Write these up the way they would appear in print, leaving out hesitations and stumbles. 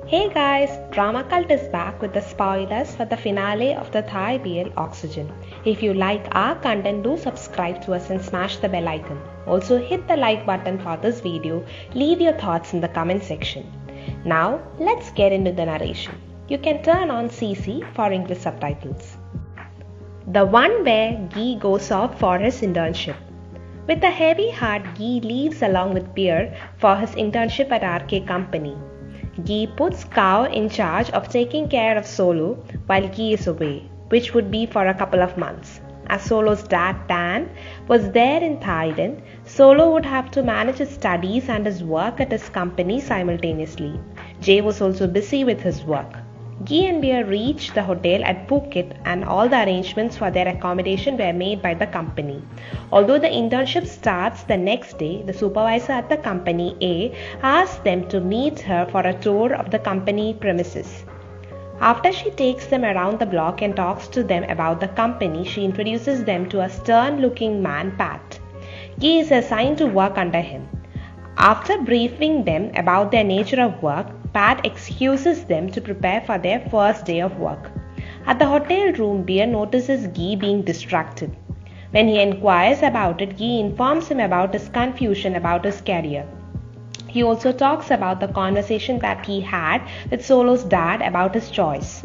Hey guys, Drama Cult is back with the spoilers for the finale of the Thai BL Oxygen. If you like our content, do subscribe to us and smash the bell icon. Also hit the like button for this video. Leave your thoughts in the comment section. Now let's get into the narration. You can turn on CC for English subtitles. The one where Guy goes off for his internship. With a heavy heart, Guy leaves along with Beer for his internship at RK Company. Guy puts Kao in charge of taking care of Solo while Guy is away, which would be for a couple of months. As Solo's dad Dan was there in Thailand, Solo would have to manage his studies and his work at his company simultaneously. Jay was also busy with his work. Guy and Beer reached the hotel at Phuket and all the arrangements for their accommodation were made by the company. Although the internship starts the next day, the supervisor at the company A asks them to meet her for a tour of the company premises. After she takes them around the block and talks to them about the company, she introduces them to a stern-looking man, Pat. Guy is assigned to work under him. After briefing them about their nature of work, Pat excuses them to prepare for their first day of work. At the hotel room, Beer notices Guy being distracted. When he inquires about it, Guy informs him about his confusion about his career. He also talks about the conversation that he had with Solo's dad about his choice.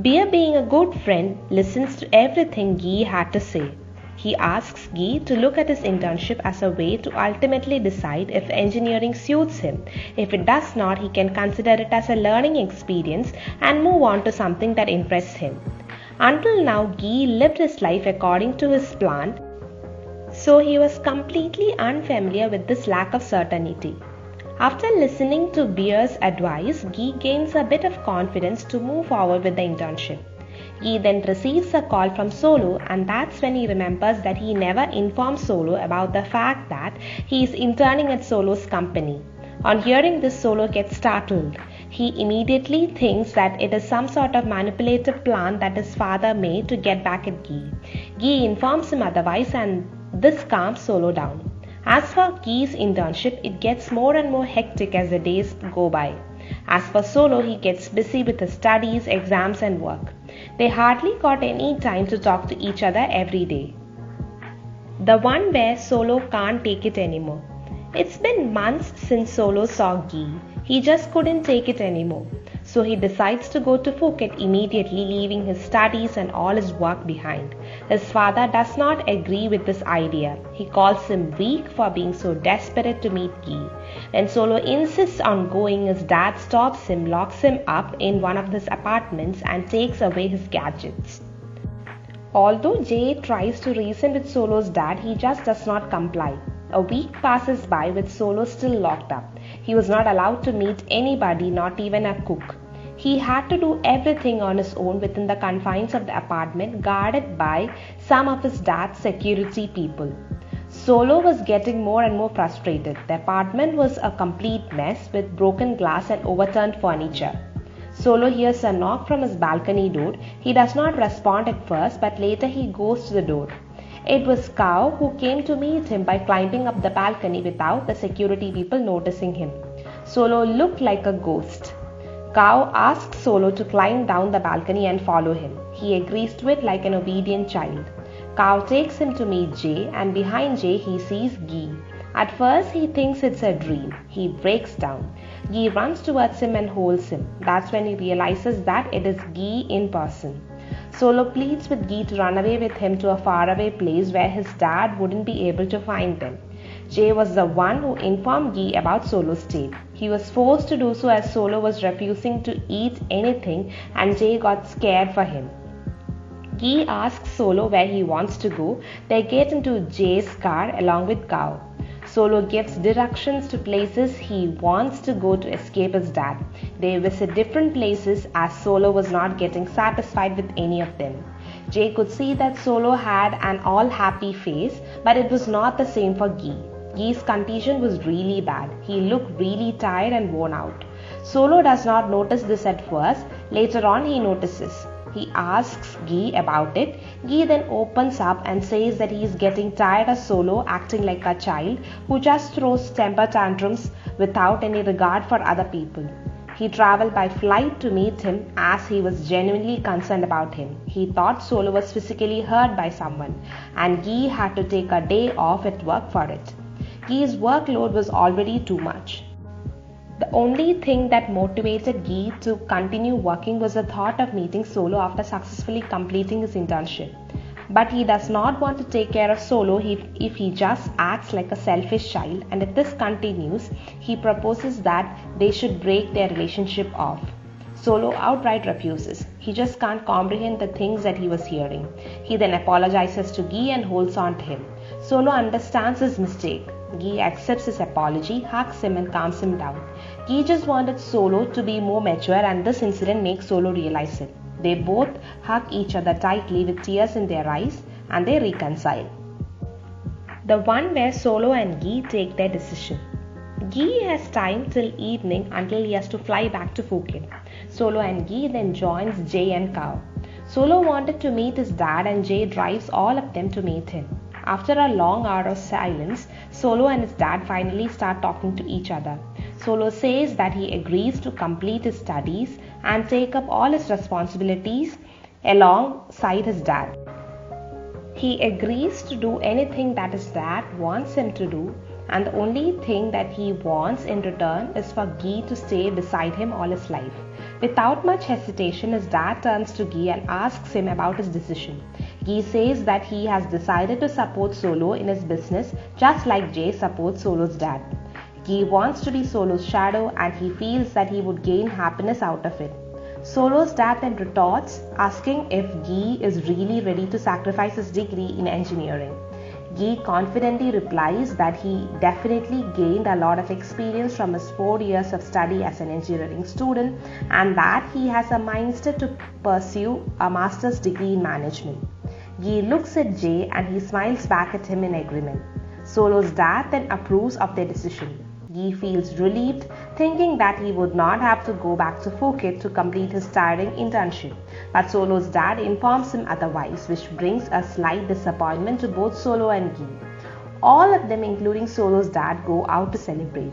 Beer, being a good friend, listens to everything Guy had to say. He asks Guy to look at his internship as a way to ultimately decide if engineering suits him. If it does not, he can consider it as a learning experience and move on to something that interests him. Until now, Guy lived his life according to his plan, so he was completely unfamiliar with this lack of certainty. After listening to Beer's advice, Guy gains a bit of confidence to move forward with the internship. Guy then receives a call from Solo, and that's when he remembers that he never informed Solo about the fact that he is interning at Solo's company. On hearing this, Solo gets startled. He immediately thinks that it is some sort of manipulative plan that his father made to get back at Guy. Guy informs him otherwise, and this calms Solo down. As for Guy's internship, it gets more and more hectic as the days go by. As for Solo, he gets busy with his studies, exams and work. They hardly got any time to talk to each other every day. The one where Solo can't take it anymore. It's been months since Solo saw Guy. He just couldn't take it anymore. So he decides to go to Phuket immediately, leaving his studies and all his work behind. His father does not agree with this idea. He calls him weak for being so desperate to meet Guy. When Solo insists on going, his dad stops him, locks him up in one of his apartments and takes away his gadgets. Although Jay tries to reason with Solo's dad, he just does not comply. A week passes by with Solo still locked up. He was not allowed to meet anybody, not even a cook. He had to do everything on his own within the confines of the apartment, guarded by some of his dad's security people. Solo was getting more and more frustrated. The apartment was a complete mess with broken glass and overturned furniture. Solo hears a knock from his balcony door. He does not respond at first, but later he goes to the door. It was Kao, who came to meet him by climbing up the balcony without the security people noticing him. Solo looked like a ghost. Kao asks Solo to climb down the balcony and follow him. He agrees to it like an obedient child. Kao takes him to meet Jay, and behind Jay he sees Guy. At first he thinks it's a dream. He breaks down. Guy runs towards him and holds him. That's when he realizes that it is Guy in person. Solo pleads with Guy to run away with him to a faraway place where his dad wouldn't be able to find them. Jay was the one who informed Guy about Solo's state. He was forced to do so as Solo was refusing to eat anything and Jay got scared for him. Guy asks Solo where he wants to go. They get into Jay's car along with Kao. Solo gives directions to places he wants to go to escape his dad. They visit different places as Solo was not getting satisfied with any of them. Jay could see that Solo had an all-happy face, but it was not the same for Guy. Guy's condition was really bad. He looked really tired and worn out. Solo does not notice this at first. Later on he notices. He asks Guy about it. Guy then opens up and says that he is getting tired of Solo acting like a child who just throws temper tantrums without any regard for other people. He travelled by flight to meet him as he was genuinely concerned about him. He thought Solo was physically hurt by someone and Guy had to take a day off at work for it. Guy's workload was already too much. The only thing that motivated Guy to continue working was the thought of meeting Solo after successfully completing his internship. But he does not want to take care of Solo if he just acts like a selfish child, and if this continues, he proposes that they should break their relationship off. Solo outright refuses. He just can't comprehend the things that he was hearing. He then apologizes to Guy and holds on to him. Solo understands his mistake. Guy accepts his apology, hugs him and calms him down. Guy just wanted Solo to be more mature, and this incident makes Solo realize it. They both hug each other tightly with tears in their eyes and they reconcile. The one where Solo and Guy take their decision. Guy has time till evening until he has to fly back to Phuket. Solo and Guy then joins Jay and Kao. Solo wanted to meet his dad and Jay drives all of them to meet him. After a long hour of silence, Solo and his dad finally start talking to each other. Solo says that he agrees to complete his studies and take up all his responsibilities alongside his dad. He agrees to do anything that his dad wants him to do, and the only thing that he wants in return is for Guy to stay beside him all his life. Without much hesitation, his dad turns to Guy and asks him about his decision. Guy says that he has decided to support Solo in his business just like Jay supports Solo's dad. Guy wants to be Solo's shadow and he feels that he would gain happiness out of it. Solo's dad then retorts, asking if Guy is really ready to sacrifice his degree in engineering. Guy confidently replies that he definitely gained a lot of experience from his 4 years of study as an engineering student and that he has a mindset to pursue a master's degree in management. Guy looks at Jay and he smiles back at him in agreement. Solo's dad then approves of their decision. Guy feels relieved, thinking that he would not have to go back to Phuket to complete his tiring internship. But Solo's dad informs him otherwise, which brings a slight disappointment to both Solo and Guy. All of them, including Solo's dad, go out to celebrate.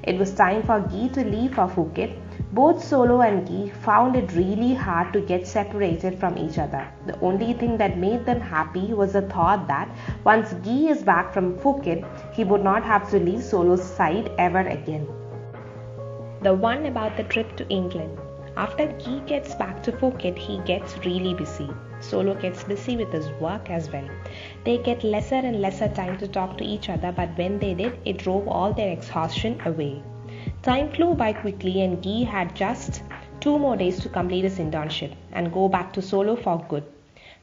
It was time for Guy to leave for Phuket. Both Solo and Guy found it really hard to get separated from each other. The only thing that made them happy was the thought that once Guy is back from Phuket, he would not have to leave Solo's side ever again. The one about the trip to England. After Guy gets back to Phuket, he gets really busy. Solo gets busy with his work as well. They get lesser and lesser time to talk to each other, but when they did, it drove all their exhaustion away. Time flew by quickly and Guy had just 2 more days to complete his internship and go back to Solo for good.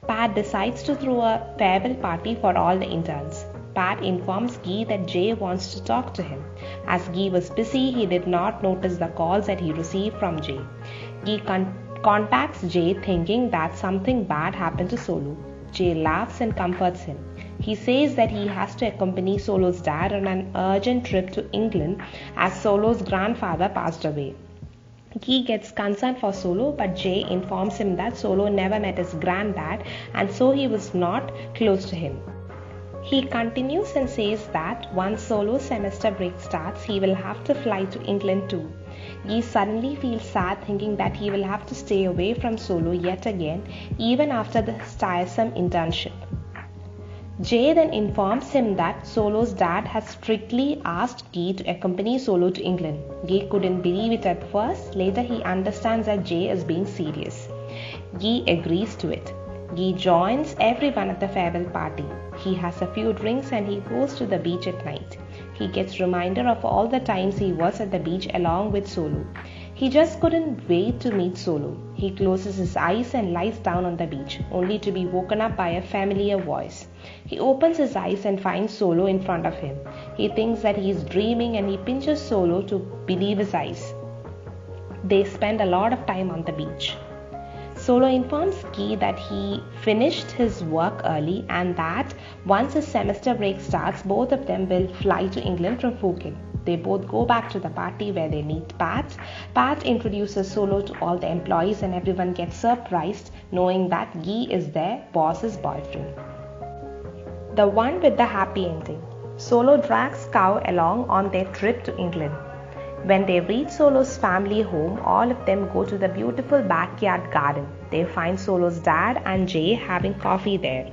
Pat decides to throw a farewell party for all the interns. Pat informs Guy that Jay wants to talk to him. As Guy was busy, he did not notice the calls that he received from Jay. Guy contacts Jay thinking that something bad happened to Solo. Jay laughs and comforts him. He says that he has to accompany Solo's dad on an urgent trip to England as Solo's grandfather passed away. Guy gets concerned for Solo, but Jay informs him that Solo never met his granddad and so he was not close to him. He continues and says that once Solo's semester break starts, he will have to fly to England too. Guy suddenly feels sad thinking that he will have to stay away from Solo yet again, even after the tiresome internship. Jay then informs him that Solo's dad has strictly asked Guy to accompany Solo to England. Guy couldn't believe it at first. Later he understands that Jay is being serious. Guy agrees to it. Guy joins everyone at the farewell party. He has a few drinks and he goes to the beach at night. He gets reminder of all the times he was at the beach along with Solo. He just couldn't wait to meet Solo. He closes his eyes and lies down on the beach, only to be woken up by a familiar voice. He opens his eyes and finds Solo in front of him. He thinks that he is dreaming and he pinches Solo to believe his eyes. They spend a lot of time on the beach. Solo informs Guy that he finished his work early and that once his semester break starts, both of them will fly to England from Phuket. They both go back to the party where they meet Pat. Pat introduces Solo to all the employees and everyone gets surprised knowing that Guy is their boss's boyfriend. The one with the happy ending. Solo drags Kao along on their trip to England. When they reach Solo's family home, all of them go to the beautiful backyard garden. They find Solo's dad and Jay having coffee there.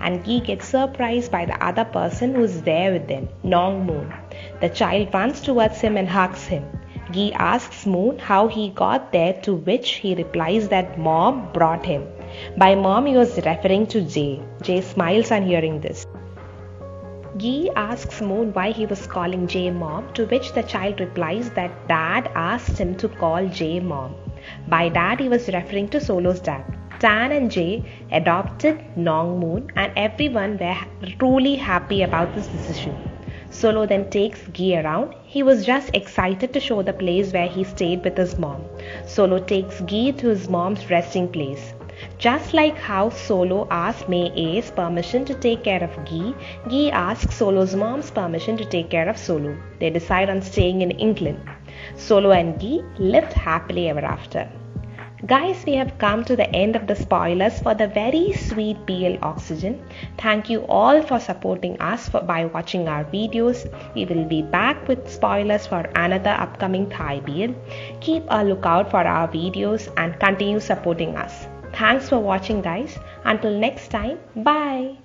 And Guy gets surprised by the other person who's there with them, Nong Moon. The child runs towards him and hugs him. Guy asks Moon how he got there, to which he replies that Mom brought him. By Mom he was referring to Jay. Jay smiles on hearing this. Guy asks Moon why he was calling Jay Mom, to which the child replies that Dad asked him to call Jay Mom. By Dad he was referring to Solo's dad. Tan and Jay adopted Nong Moon, and everyone were truly happy about this decision. Solo then takes Guy around. He was just excited to show the place where he stayed with his mom. Solo takes Guy to his mom's resting place. Just like how Solo asked May A's permission to take care of Guy, Guy asks Solo's mom's permission to take care of Solo. They decide on staying in England. Solo and Guy lived happily ever after. Guys, we have come to the end of the spoilers for the very sweet BL Oxygen. Thank you all for supporting us by watching our videos. We will be back with spoilers for another upcoming Thai BL. Keep a lookout for our videos and continue supporting us. Thanks for watching, guys. Until next time, bye.